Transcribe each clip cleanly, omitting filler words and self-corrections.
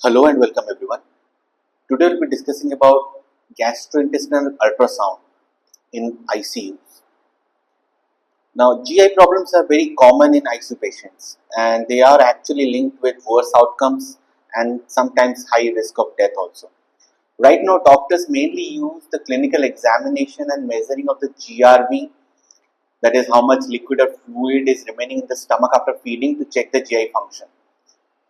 Hello and welcome everyone. Today we'll be discussing about gastrointestinal ultrasound in ICU. Now GI problems are very common in ICU patients and they are actually linked with worse outcomes and sometimes high risk of death also. Right now doctors mainly use the clinical examination and measuring of the GRV, that is how much liquid or fluid is remaining in the stomach after feeding, to check the GI function.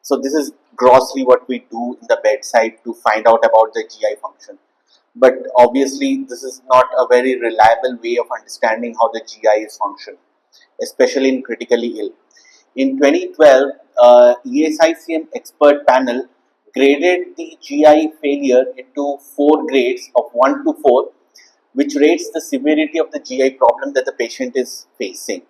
So this is grossly what we do in the bedside to find out about the GI function. But obviously this is not a very reliable way of understanding how the GI is functioning, especially in critically ill. In 2012, ESICM expert panel graded the GI failure into 4 grades of 1 to 4, which rates the severity of the GI problem that the patient is facing.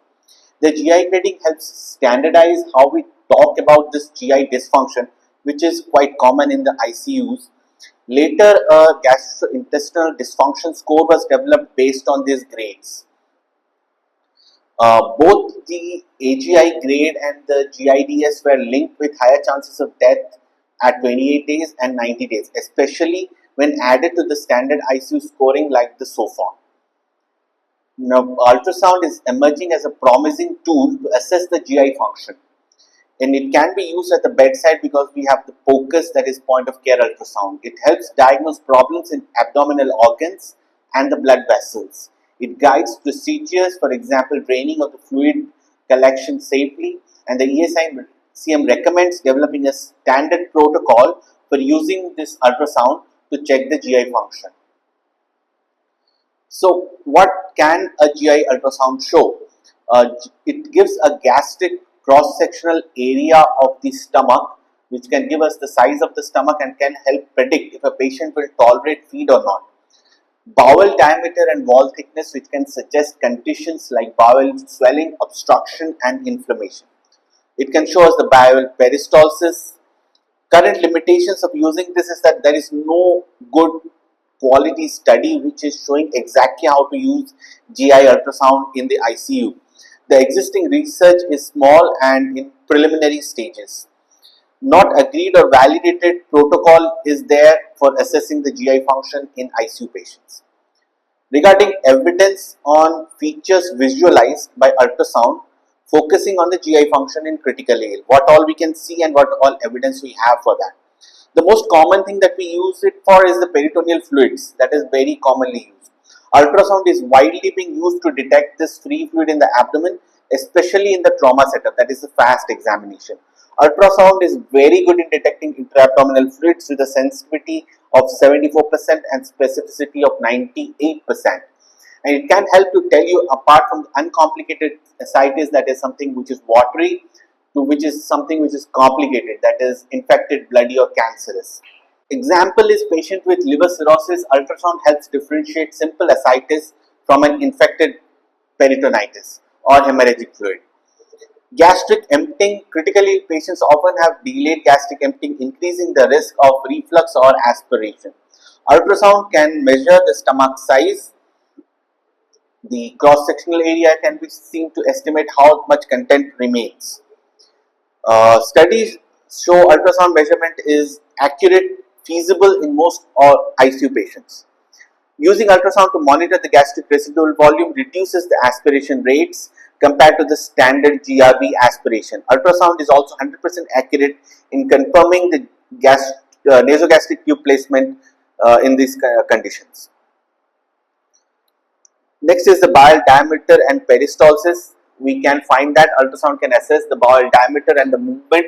The GI grading helps standardize how we talk about this GI dysfunction, which is quite common in the ICUs. Later, a gastrointestinal dysfunction score was developed based on these grades. Both the AGI grade and the GIDS were linked with higher chances of death at 28 days and 90 days, especially when added to the standard ICU scoring like the SOFA. Now, ultrasound is emerging as a promising tool to assess the GI function, and it can be used at the bedside because we have the POCUS, that is point of care ultrasound. It helps diagnose problems in abdominal organs and the blood vessels. It guides procedures, for example, draining of the fluid collection safely, and the ESICM recommends developing a standard protocol for using this ultrasound to check the GI function. So what can a GI ultrasound show? It gives a gastric cross-sectional area of the stomach, which can give us the size of the stomach and can help predict if a patient will tolerate feed or not. Bowel diameter and wall thickness, which can suggest conditions like bowel swelling, obstruction and inflammation. It can show us the bowel peristalsis. Current limitations of using this is that there is no good quality study which is showing exactly how to use GI ultrasound in the ICU. The existing research is small and in preliminary stages. Not agreed or validated protocol is there for assessing the GI function in ICU patients. Regarding evidence on features visualized by ultrasound, focusing on the GI function in critically ill, what all we can see and what all evidence we have for that. The most common thing that we use it for is the peritoneal fluids, that is very commonly used. Ultrasound is widely being used to detect this free fluid in the abdomen, especially in the trauma setup, that is the fast examination. Ultrasound is very good in detecting intra-abdominal fluids with a sensitivity of 74% and specificity of 98%. And it can help to tell you, apart from uncomplicated ascites, that is something which is watery, to which is something which is complicated, that is infected, bloody or cancerous. Example is patient with liver cirrhosis. Ultrasound helps differentiate simple ascites from an infected peritonitis or hemorrhagic fluid. Gastric emptying. Critically ill patients often have delayed gastric emptying, increasing the risk of reflux or aspiration. Ultrasound can measure the stomach size. The cross-sectional area can be seen to estimate how much content remains. Studies show ultrasound measurement is accurate, feasible in most ICU patients. Using ultrasound to monitor the gastric residual volume reduces the aspiration rates compared to the standard GRV aspiration. Ultrasound is also 100% accurate in confirming the nasogastric tube placement in these conditions. Next is the bowel diameter and peristalsis. We can find that ultrasound can assess the bowel diameter and the movement,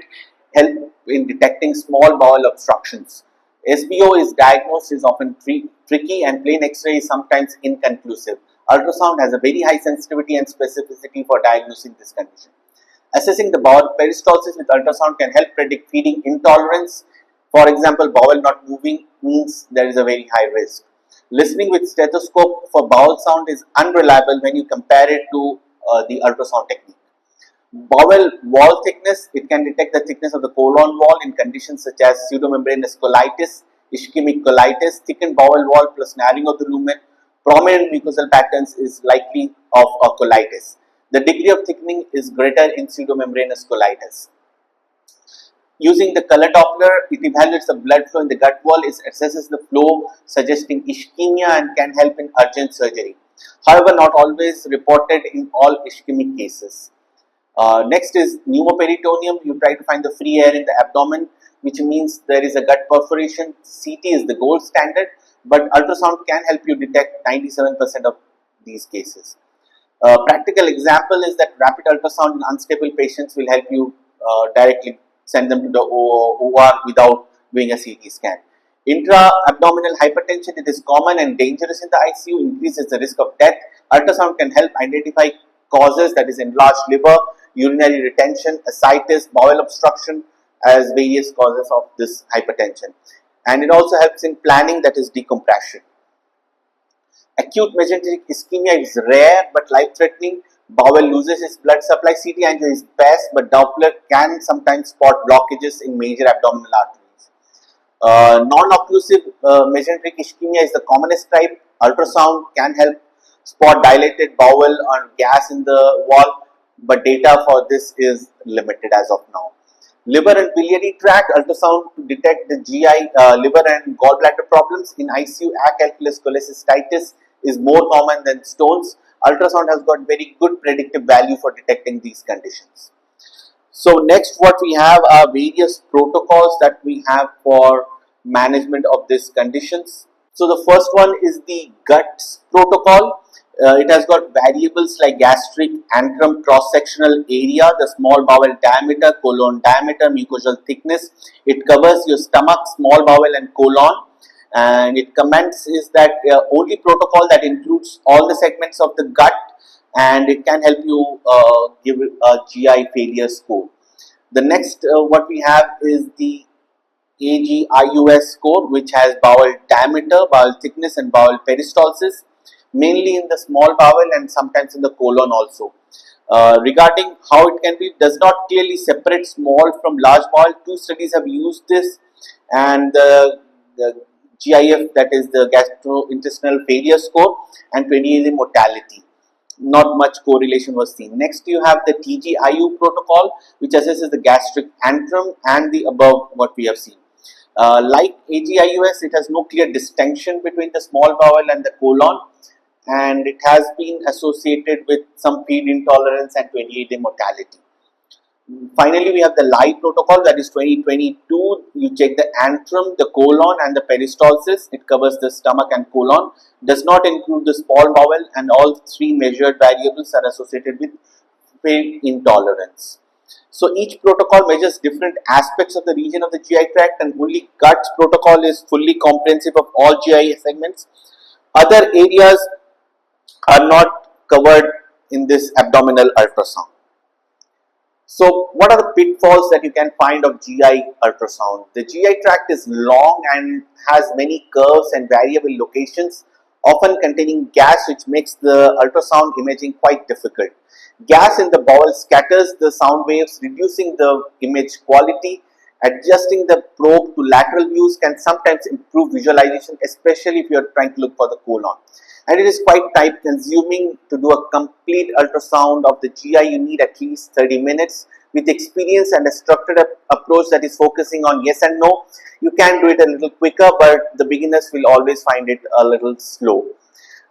help in detecting small bowel obstructions. SBO is diagnosed, is often tricky, and plain X-ray is sometimes inconclusive. Ultrasound has a very high sensitivity and specificity for diagnosing this condition. Assessing the bowel peristalsis with ultrasound can help predict feeding intolerance. For example, bowel not moving means there is a very high risk. Listening with stethoscope for bowel sound is unreliable when you compare it to the ultrasound technique. Bowel wall thickness, it can detect the thickness of the colon wall in conditions such as pseudomembranous colitis, ischemic colitis. Thickened bowel wall plus narrowing of the lumen, prominent mucosal patterns is likely of a colitis. The degree of thickening is greater in pseudomembranous colitis. Using the color Doppler, it evaluates the blood flow in the gut wall, it assesses the flow, suggesting ischemia and can help in urgent surgery. However, not always reported in all ischemic cases. Next is pneumoperitoneum. You try to find the free air in the abdomen, which means there is a gut perforation. CT is the gold standard, but ultrasound can help you detect 97% of these cases. Practical example is that rapid ultrasound in unstable patients will help you directly send them to the OR without doing a CT scan. Intra-abdominal hypertension, it is common and dangerous in the ICU, increases the risk of death. Ultrasound can help identify causes, that is enlarged liver, urinary retention, ascites, bowel obstruction as various causes of this hypertension. And it also helps in planning, that is decompression. Acute mesenteric ischemia is rare but life-threatening. Bowel loses its blood supply. CT angio is best, but Doppler can sometimes spot blockages in major abdominal arteries. Non-occlusive mesenteric ischemia is the commonest type. Ultrasound can help spot dilated bowel or gas in the wall, but data for this is limited as of now. Liver and biliary tract, ultrasound to detect the GI, liver and gallbladder problems. In ICU, acalculous cholecystitis is more common than stones. Ultrasound has got very good predictive value for detecting these conditions. So next, what we have are various protocols that we have for management of these conditions. So the first one is the GUTS protocol. It has got variables like gastric antrum cross-sectional area, the small bowel diameter, colon diameter, mucosal thickness. It covers your stomach, small bowel and colon. And it commences that only protocol that includes all the segments of the gut, and it can help you give a GI failure score. The next what we have is the AGIUS score, which has bowel diameter, bowel thickness and bowel peristalsis, mainly in the small bowel and sometimes in the colon also. Regarding how it can be, does not clearly separate small from large bowel. 2 studies have used this, and the GIF, that is the gastrointestinal failure score, and 28-day mortality. Not much correlation was seen. Next, you have the TGIU protocol, which assesses the gastric antrum and the above what we have seen. Like AGIUS, it has no clear distinction between the small bowel and the colon, and it has been associated with some feed intolerance and 28-day mortality. Finally, we have the LIE protocol, that is 2022. You check the antrum, the colon and the peristalsis. It covers the stomach and colon. Does not include the small bowel, and all 3 measured variables are associated with feed intolerance. So each protocol measures different aspects of the region of the GI tract, and only GUTS protocol is fully comprehensive of all GI segments. Other areas are not covered in this abdominal ultrasound. So what are the pitfalls that you can find of GI ultrasound? The GI tract is long and has many curves and variable locations, often containing gas, which makes the ultrasound imaging quite difficult. Gas in the bowel scatters the sound waves, reducing the image quality. Adjusting the probe to lateral views can sometimes improve visualization, especially if you are trying to look for the colon. And it is quite time consuming to do a complete ultrasound of the GI. You need at least 30 minutes. With experience and a structured approach that is focusing on yes and no, you can do it a little quicker, but the beginners will always find it a little slow.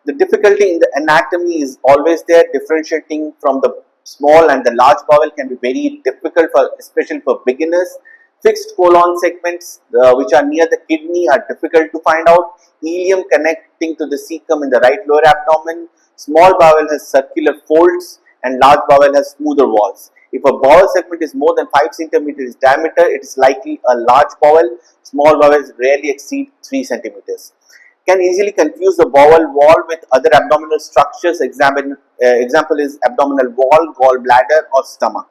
The difficulty in the anatomy is always there. Differentiating from the small and the large bowel can be very difficult, especially for beginners. Fixed colon segments which are near the kidney are difficult to find out. Ileum connecting to the cecum in the right lower abdomen. Small bowel has circular folds and large bowel has smoother walls. If a bowel segment is more than 5 centimeters diameter, it is likely a large bowel. Small bowels rarely exceed 3 centimeters. Can easily confuse the bowel wall with other abdominal structures. Example is abdominal wall, gallbladder or stomach.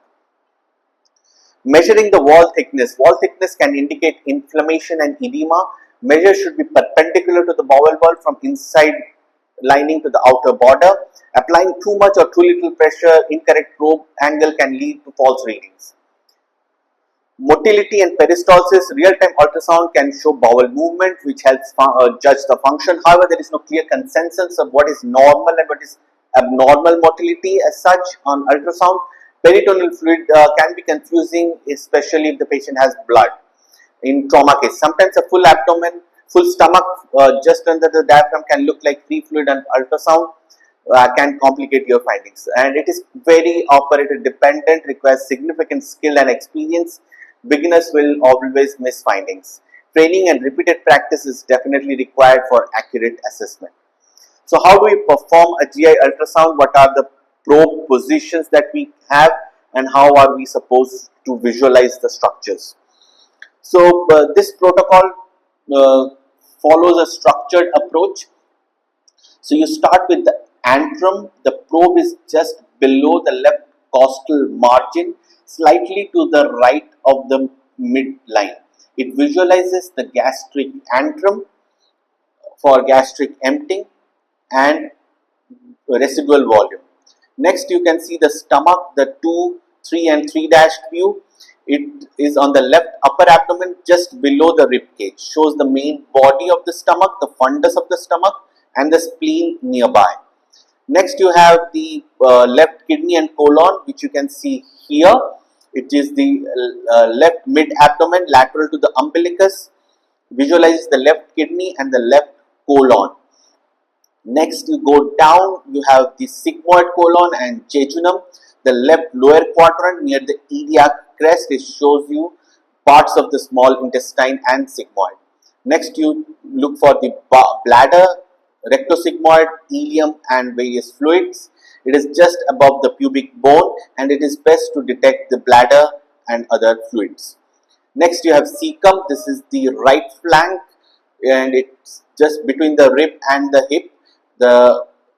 Measuring the wall thickness. Wall thickness can indicate inflammation and edema. Measure should be perpendicular to the bowel wall from inside lining to the outer border. Applying too much or too little pressure, incorrect probe angle can lead to false readings. Motility and peristalsis. Real-time ultrasound can show bowel movement, which helps judge the function. However, there is no clear consensus of what is normal and what is abnormal motility as such on ultrasound. Peritoneal fluid can be confusing, especially if the patient has blood. In trauma case, sometimes a full abdomen, full stomach just under the diaphragm can look like free fluid, and ultrasound can complicate your findings. And it is very operator dependent, requires significant skill and experience. Beginners will always miss findings. Training and repeated practice is definitely required for accurate assessment. So how do we perform a GI ultrasound? What are the probe positions that we have, and how are we supposed to visualize the structures? So this protocol follows a structured approach. So you start with the antrum. The probe is just below the left costal margin, slightly to the right of the midline. It visualizes the gastric antrum for gastric emptying and residual volume. Next, you can see the stomach, the 2, 3 and 3 dashed view. It is on the left upper abdomen, just below the rib cage. Shows the main body of the stomach, the fundus of the stomach, and the spleen nearby. Next, you have the left kidney and colon, which you can see here. It is the left mid abdomen, lateral to the umbilicus. Visualize the left kidney and the left colon. Next, you go down, you have the sigmoid colon and jejunum. The left lower quadrant near the iliac crest, it shows you parts of the small intestine and sigmoid. Next, you look for the bladder, rectosigmoid, ileum and various fluids. It is just above the pubic bone, and it is best to detect the bladder and other fluids. Next, you have cecum. This is the right flank, and it's just between the rib and the hip.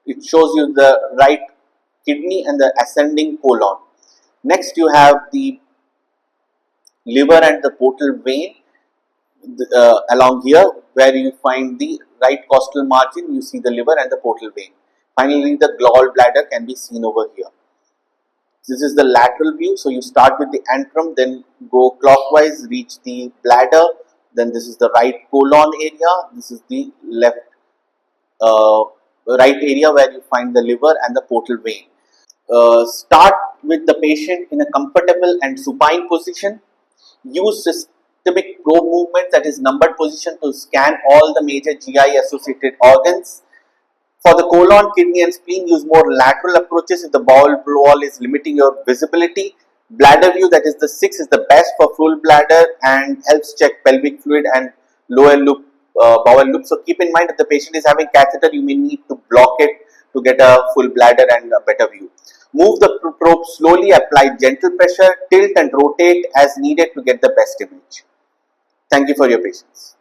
It shows you the right kidney and the ascending colon. Next, you have the liver and the portal vein along here, where you find the right costal margin. You see the liver and the portal vein. Finally, the gallbladder can be seen over here. This is the lateral view. So you start with the antrum, then go clockwise, reach the bladder. Then this is the right colon area. This is the left right area where you find the liver and the portal vein. Start with the patient in a comfortable and supine position. Use systemic probe movement, that is numbered position, to scan all the major GI associated organs. For the colon, kidney and spleen, use more lateral approaches if the bowel wall is limiting your visibility. Bladder view, that is the 6, is the best for full bladder and helps check pelvic fluid and lower loop, bowel loop. So keep in mind, if the patient is having catheter, you may need to block it to get a full bladder and a better view. Move the probe slowly, apply gentle pressure, tilt and rotate as needed to get the best image. Thank you for your patience.